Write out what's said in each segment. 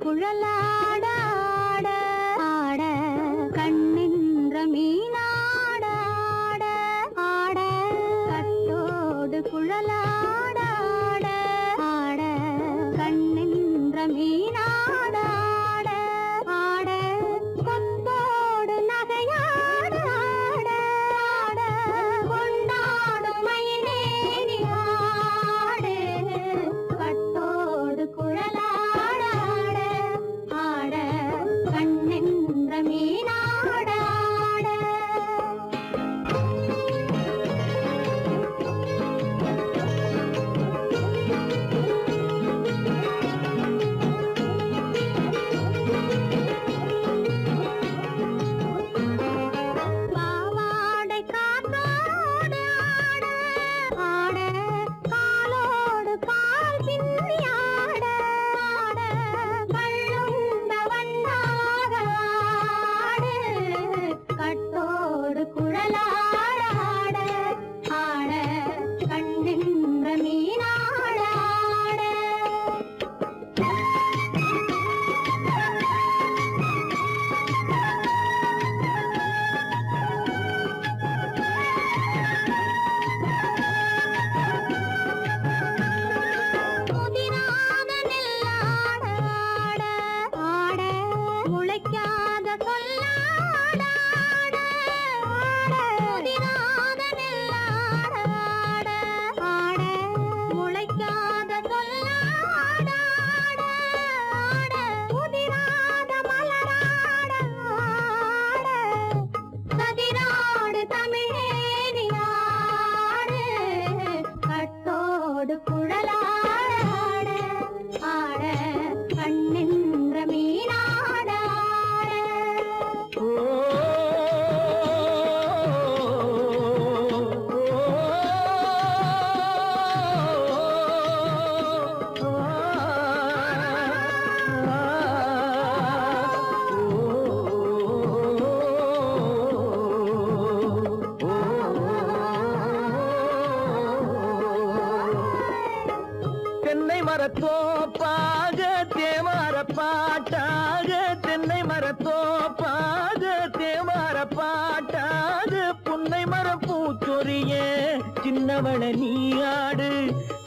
குழலாட ஆட ஆட கண்ணின்ற மீனாட ஆட ஆட கட்டோடு குழலாட ஆட ஆட கண்ணின்ற மீனாட ஆட ஆட கொத்தோடு நகையாட ஆட ஆட கொண்டாடும் மயிலேறி ஆடு கட்டோடு குழலாட ஆட ஆட கண்ணின்ற மீனாட ஆட பாவாடை காத்தோடு ஆட ஆட காலோடு கால் பின்னி ஆட ஆட கள்ளுண்ட வண்ணாக ஆடு கட்டோடு குழலாட ஆட ஆட கண்ணின்ற மீனாட ஆட முதிராத நெல்லாட ஆட ஆட முளைக்காத சொல்லாட ஆட ஆட முதிராத நெல்லாட ஆட ஆட முளைக்காத சொல்லாட ஆட ஆட முதிராத மலராட ஆட கதிராடு தமிழேறி ஆடு கட்டோடு குழலாட ஆட ஆட கண்ணின்ற மீனாட ஆட தென்னை மரத்தோப்பாக தேமார பாட்டாக தென்னை மரத்தோப்பாக தேமார பாட்டாக புன்னை மரம் பூச்சொரிய சின்னவள நீயாடு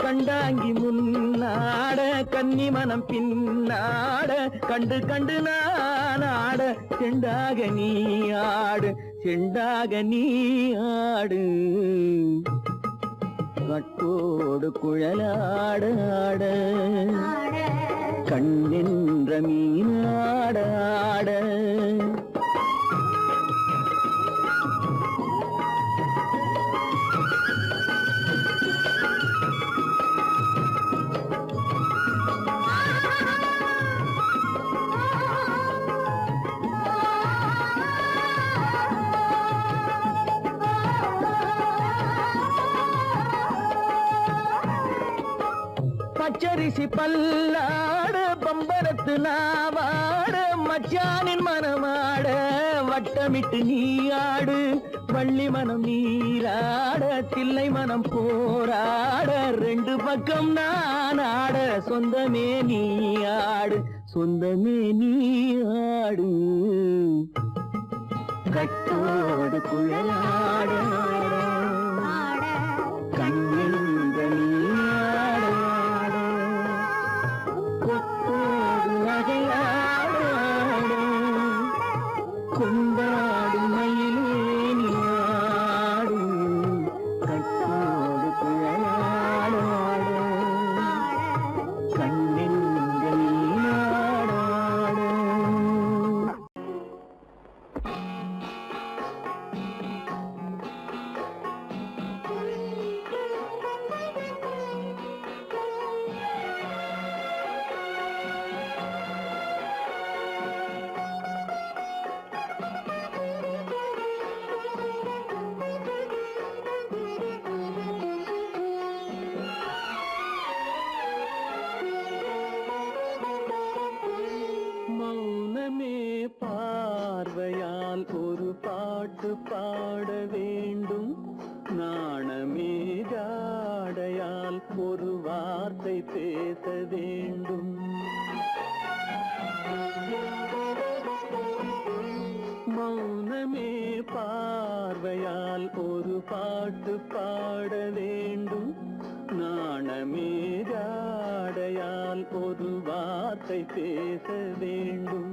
கண்டாங்கி முன்னாட கன்னி மனம் பின்னாட கண்டு கண்டு நானாட செண்டாக நீயாடு செண்டாக நீயாடு கட்டோடு குழலாட ஆட ஆட கண்ணின்ற மீனாட ஆட பச்சரிசி பல்லாட பம்பரத்து நாவாட மச்சானின் மனமாட வட்டமிட்டு நீயாடு வள்ளி மனம் நீராட தில்லை மனம் போராட ரெண்டு பக்கம் நான் ஆட சொந்தமே நீயாடு சொந்தமே நீயாடு கட்டோடு குழலாட ஆட கண்ணின்ற நீயாட கொத்தோடு நகையாட கொண்டாடு மயிலே நீயாடு கட்டோடு குழலாட கண்ணின்ற நீயாட பார்வையால் ஒரு பாட்டு பாட வேண்டும், நாணமே ஜாடையால் ஒரு வார்த்தை பேச வேண்டும். மௌனமே பார்வையால் ஒரு பாட்டு பாட வேண்டும், நாணமே ஜாடையால் ஒரு வார்த்தை பேச வேண்டும்.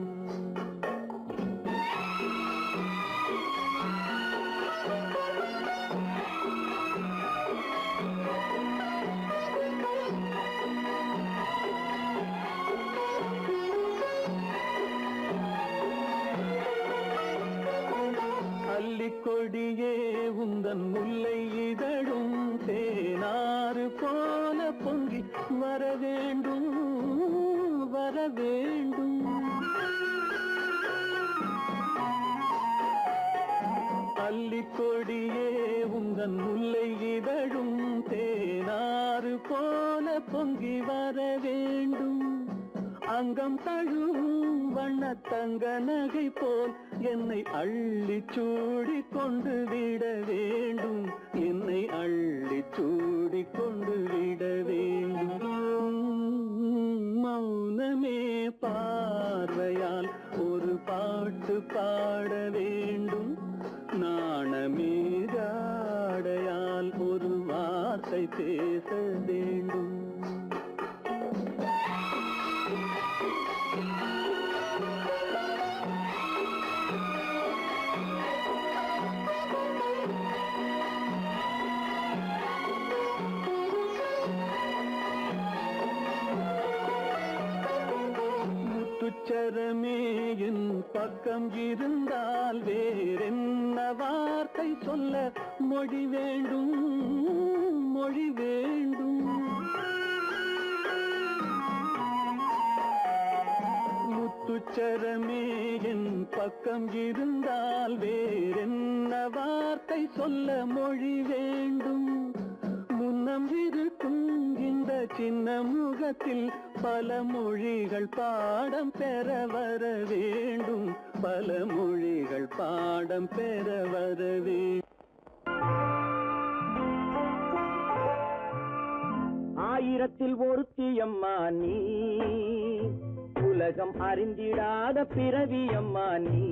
கொடியே உந்தன் முல்லை இதழும் தேனாறு போல பொங்கி வர வேண்டும், வர வேண்டும். அல்லிக்கொடியே உந்தன் முல்லை இதழும் தேனாறு போல பொங்கி வர வேண்டும். அங்கம் தழுவும் வண்ணத்தங்க நகை போல் என்னை அள்ளி சூடி கொண்டு விட வேண்டும், என்னை அள்ளி சூடி கொண்டு விட வேண்டும். மௌனமே பார்வையால் ஒரு பாட்டு பாட வேண்டும், நாணமே ஜாடையால் ஒரு வார்த்தை பேச வேண்டும். முத்துச்சரமே என் பக்கம் இருந்தால் வேறென்ன வார்த்தை சொல்ல மொழி வேண்டும், மொழி வேண்டும். முத்துச்சரமே என் பக்கம் இருந்தால் வேறென்ன வார்த்தை சொல்ல மொழி வேண்டும். முன்னம் இருக்கும் இந்த சின்ன முகத்தில் பல மொழிகள் பாடம் பெற வர வேண்டும், பல மொழிகள் பாடம் பெற வர வேண்டும். ஆயிரத்தில் ஒருத்தியம்மா நீ, உலகம் அறிந்திடாத பிறவியம்மா நீ.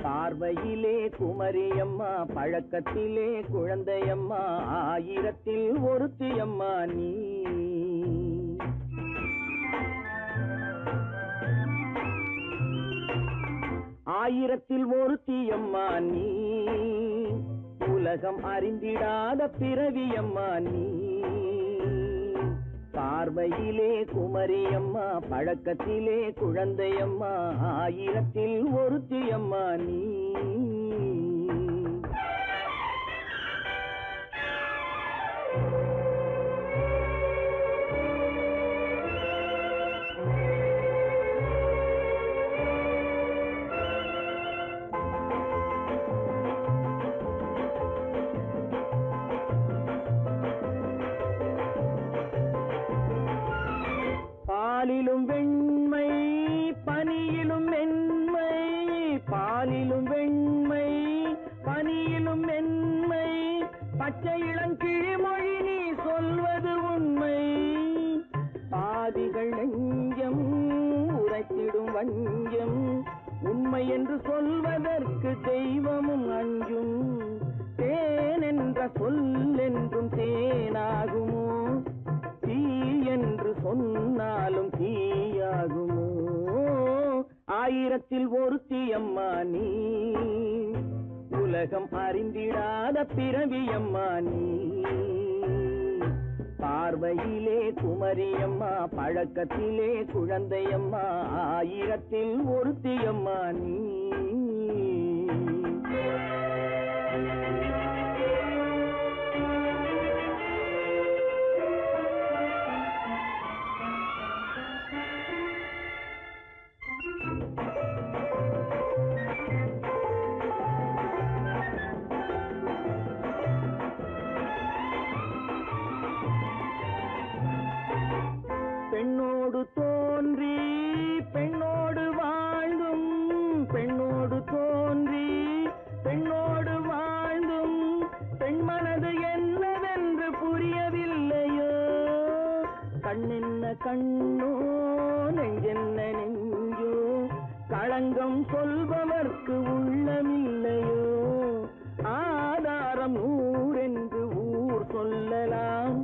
பார்வையிலே குமரியம்மா, பழக்கத்திலே குழந்தையம்மா, ஆயிரத்தில் ஒருத்தியம்மா நீ. ஆயிரத்தில் ஒருத்தியம்மா நீ, உலகம் அறிந்திடாத பிறவியம்மா நீ. பார்வையிலே குமரியம்மா, பழக்கத்திலே குழந்தையம்மா, ஆயிரத்தில் ஒருத்தியம்மா நீ. பாலிலும் வெண்மை பனியிலும் மென்மை, பாலிலும் வெண்மை பனியிலும் மென்மை, பச்சை இளங்கிழிமொழி நீ சொல்வது உண்மை. பாதிகள் நெஞ்சம் உரைத்திடும் வஞ்சம், உண்மை என்று சொல்வதற்கு தெய்வமும் அஞ்சும். தேன் என்ற சொல் என்றும் தேனாகுமோ, தீ என்று சொன்னாலும் தீயாகுமோ. ஆயிரத்தில் ஒருத்தியம்மா நீ, உலகம் அறிந்திடாத பிறவியம்மா நீ. பார்வையிலே குமரியம்மா, பழக்கத்திலே குழந்தையம்மா, ஆயிரத்தில் ஒருத்தியம்மா நீ. பெண்ணோடு தோன்றி பெண்ணோடு வாழ்ந்தும், பெண்ணோடு தோன்றி பெண்ணோடு வாழ்ந்தும், பெண்மனது என்னவென்று புரியவில்லையோ. கண்ணென்ன கண்ணோ நெஞ்சென்ன நெஞ்சோ களங்கம் சொல்பவர்க்கு உள்ளமில்லையோ ஆதாரம் ஊரென்று ஊர் சொல்லலாம்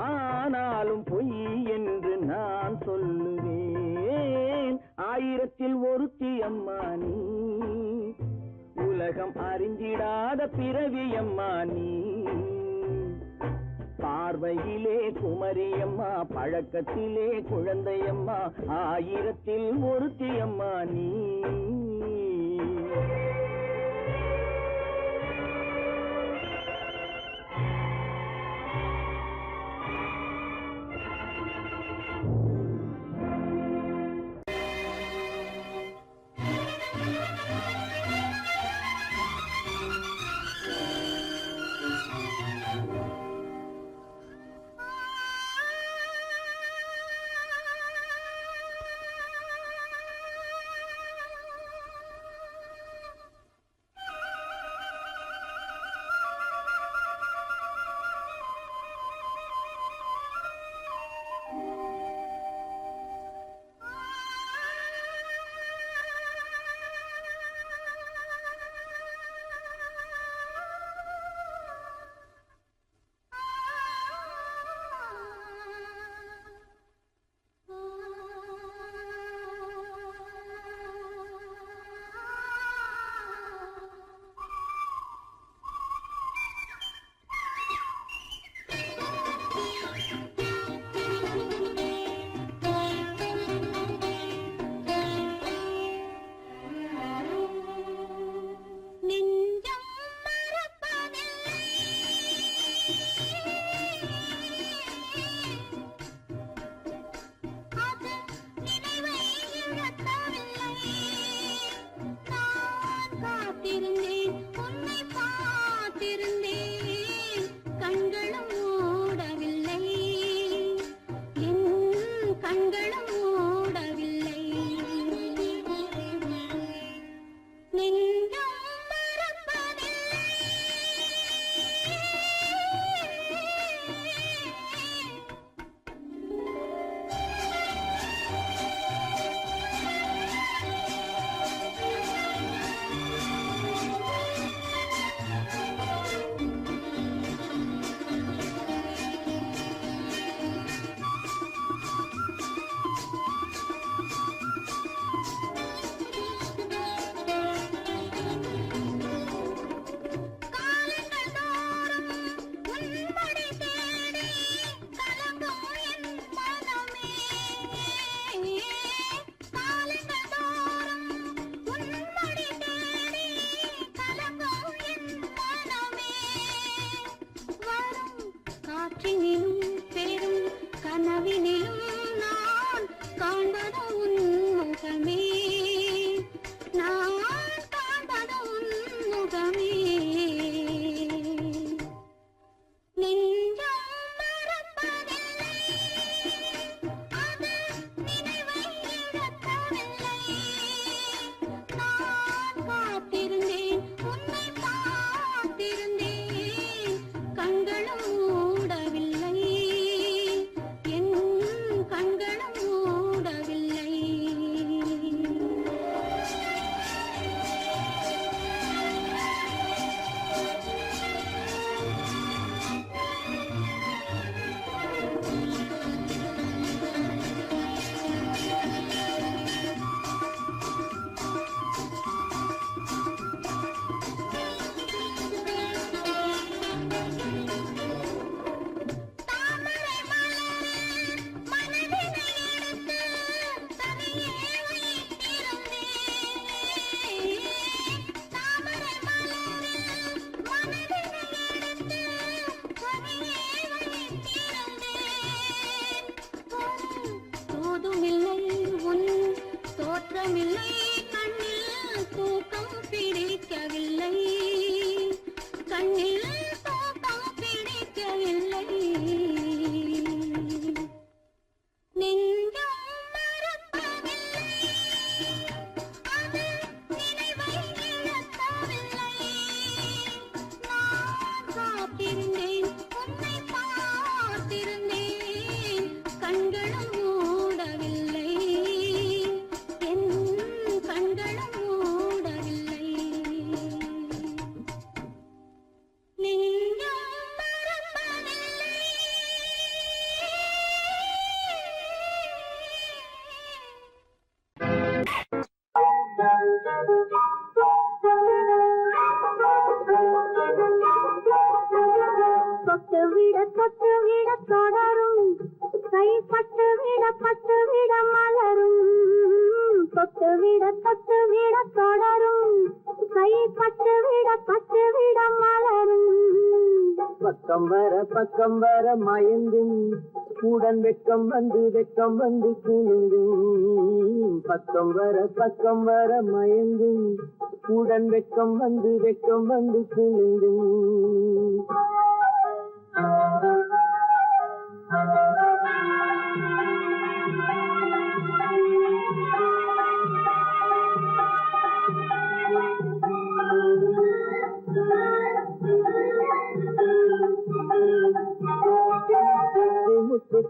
ஆனாலும் பொய் என்று நான் சொல்லுவேன் ஆயிரத்தில் ஒருத்தி அம்மா நீ உலகம் அறிந்திடாத பிறவி அம்மா நீ பார்வையிலே குமரியம்மா பழக்கத்திலே குழந்தையம்மா ஆயிரத்தில் ஒருத்தி அம்மா நீ கண்களும் மூடவில்லை தொடரும் கைப்பட்டு விட மலரும் தொட்டு விட தொடரும் கைப்பட்டு விட மலரும் பக்கம் வர மயங்கும் உடன் வெக்கம் வந்து குலுங்கும் பக்கம் வர மயங்கும் உடன் வெக்கம் வந்து குலுங்கும்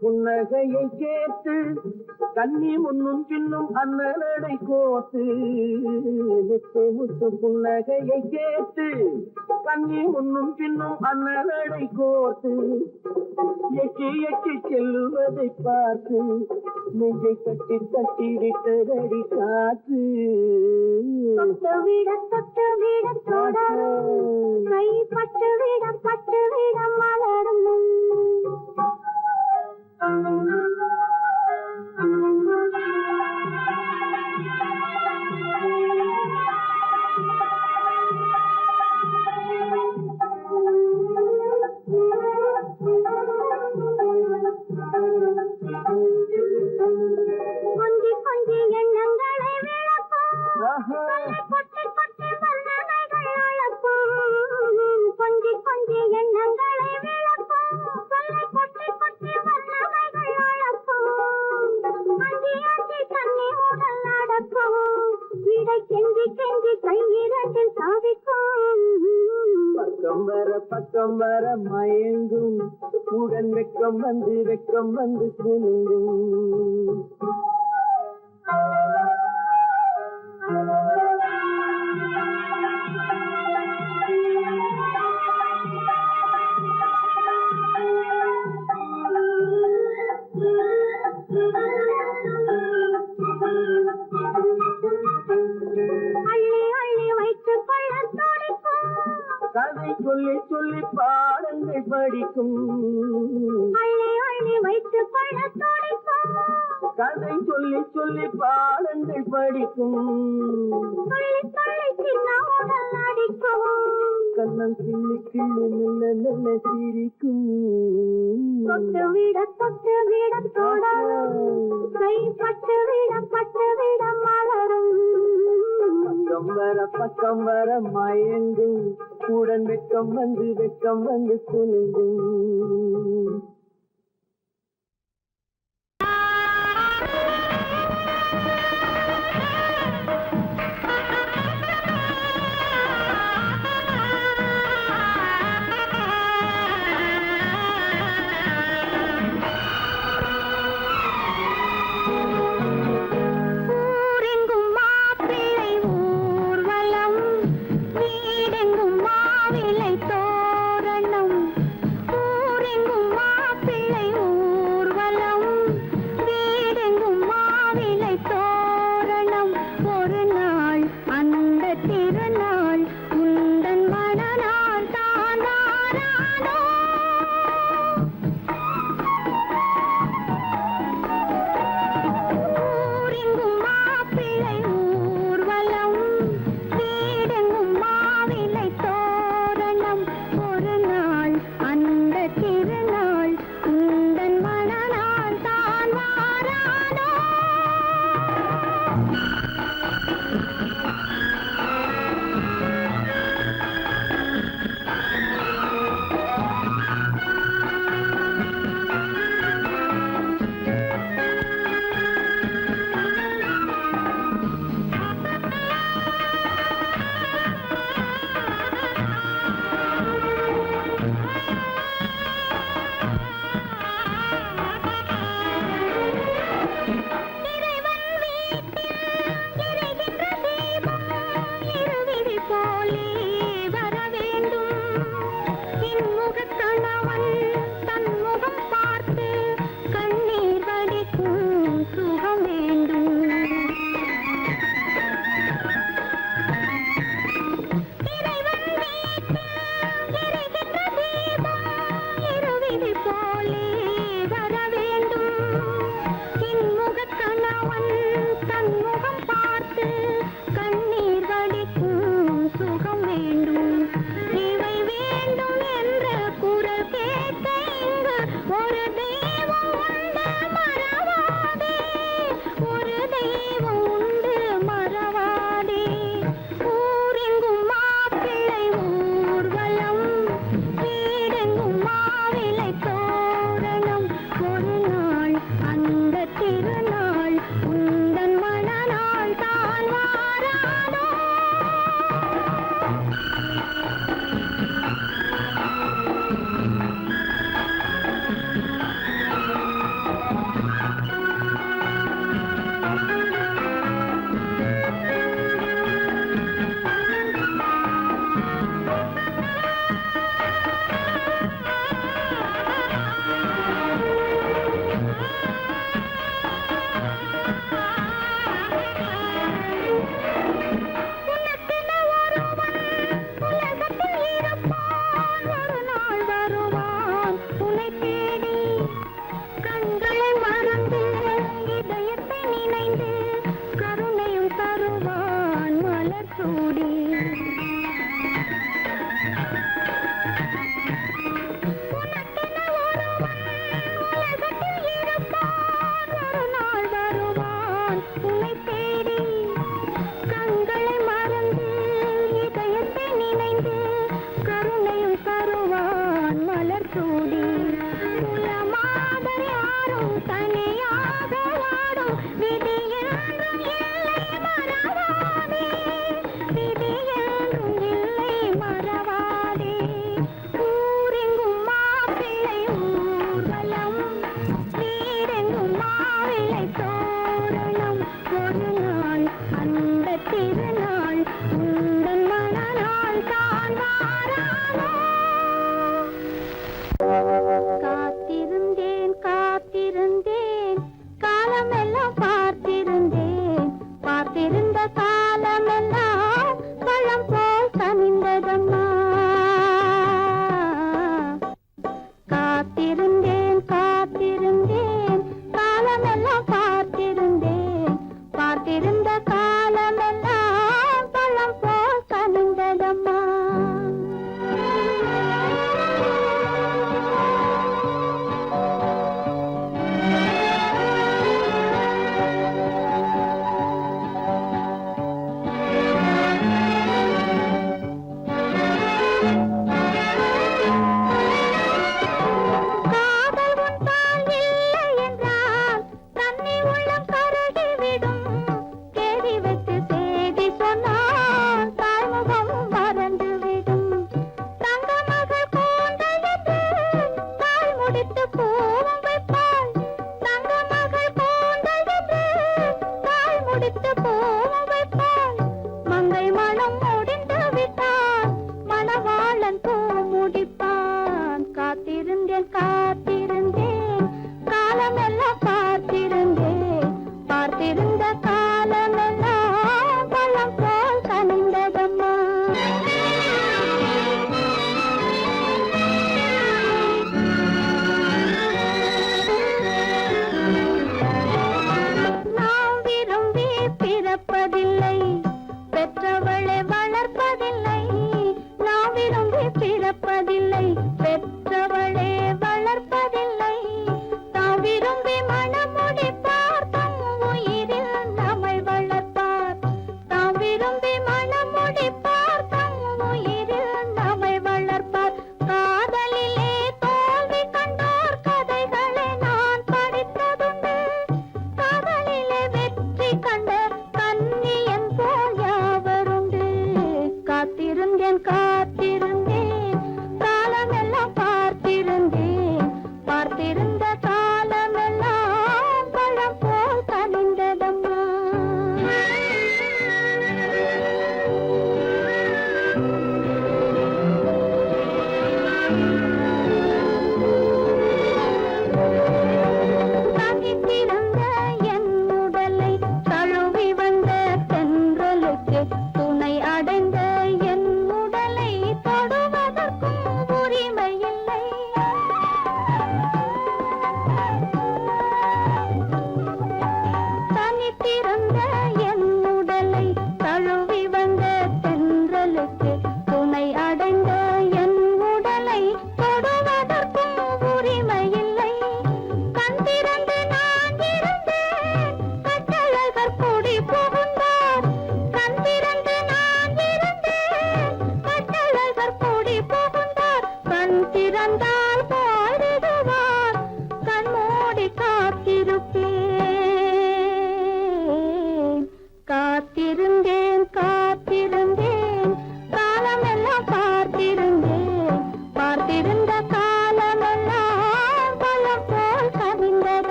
புன்னகையை கேட்டு கண்ணி முன்னும் பின்னும் அண்ணனடை கோத்து முத்து புன்னகையை கேட்டு கண்ணி முன்னும் பின்னும் அண்ணனடை கோத்து எட்டி செல்லுவதை பார்த்து நெஞ்சை கட்டி விட்டதடி காத்து தொட்டு விட தொடரும் கைப்பட்டு விட மலரும் கொஞ்சி எண்ணங்களை விளக்கும் கொட்டி வண்ணனைகள் அழப்பும் கொஞ்சி எண்ணங்களை விளக்கும் சொல்லை கொட்டி வண்ணனைகள் அழப்பும் அஞ்சி தண்ணி உடல் நடக்கும் விடை கெஞ்சி கையிரண்டில் சாதிக்கும் பக்கம் வர மயங்கும் உடன் வெக்கம் வந்து குலுங்கும் அள்ளி வைத்துக் கொள்ள துடிக்கும் கதை சொல்லி பாடங்கள் படிக்கும் அள்ளி வைத்துக் கொள்ள துடிக்கும் கதை சொல்லி பாடங்கள் படிக்கும் சொல்லி சின்ன உடல் அடிக்கும் கண்ணம் கிள்ளி நல்ல சிரிக்கும் தொட்டு விட தொடரும் கைப்பட்டு விட மலரும் பக்கம் வர மயங்கும் உடன் வெக்கம் வந்து குலுங்கும் வீடெங்கும் மாவிலை தோரணம் ஊரெங்கும்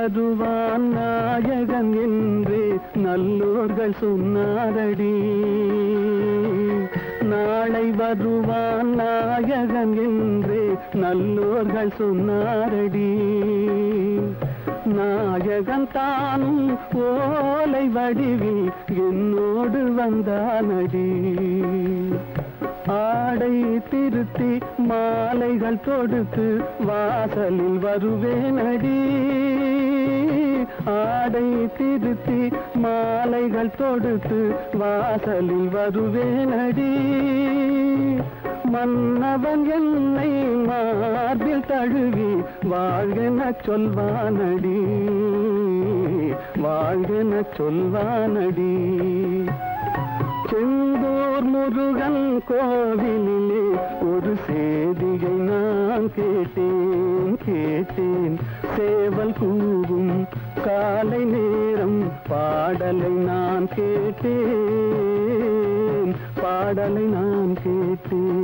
வருவான் நாயகன் என்று நல்லோர்கள் சொன்னாரடி. நாளை வருவான் நாயகன் என்று நல்லோர்கள் சொன்னாரடி. நாயகன் தானும் ஓலை வடிவில் என்னோடு வந்தானடி. ஆடை திருத்தி மாலைகள் தொடுத்து வாசலில் வருவேனடி. ஆடை திருத்தி மாலைகள் தொடுத்து வாசலில் வருவேனடி. மன்னவன் என்னை மார்பில் தழுவி வாழ்கென சொல்வானடி. வாழ்கென சொல்வானடி. செந்தூர் முருகன் கோவிலிலே ஒரு சேதியை நான் கேட்டேன். சேவல் கூவும் காலை நேரம் பாடலை நான் கேட்டேன். பாடலை நான் கேட்டேன்.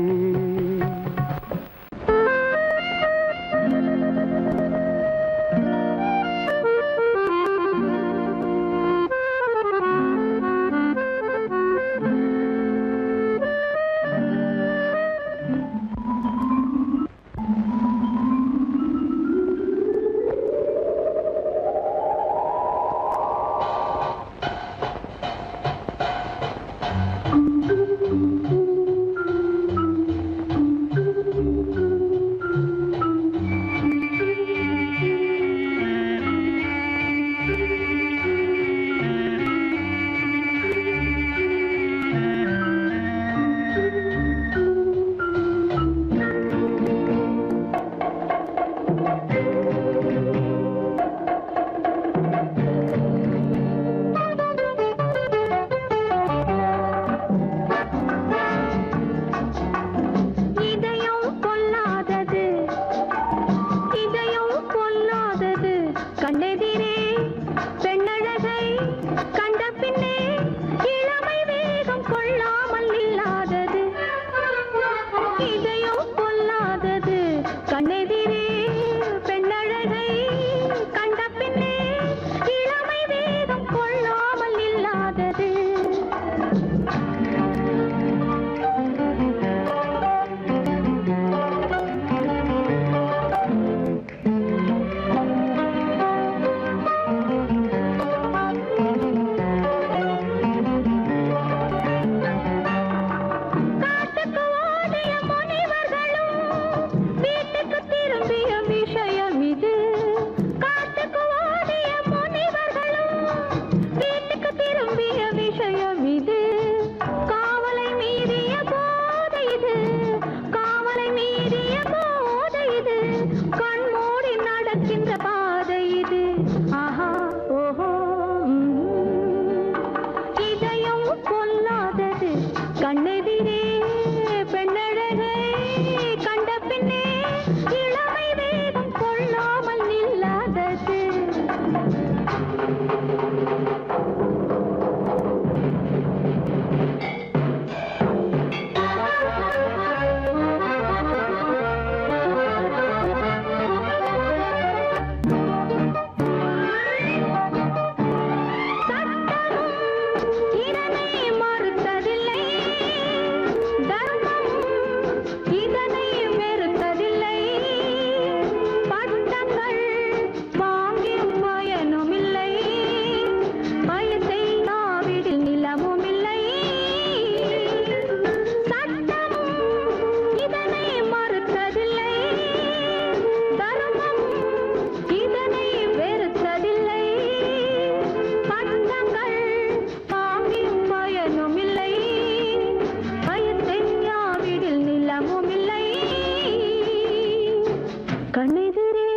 கண்ணெதிரே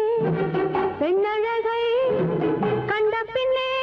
பெண்ணழகை கண்ட பின்னே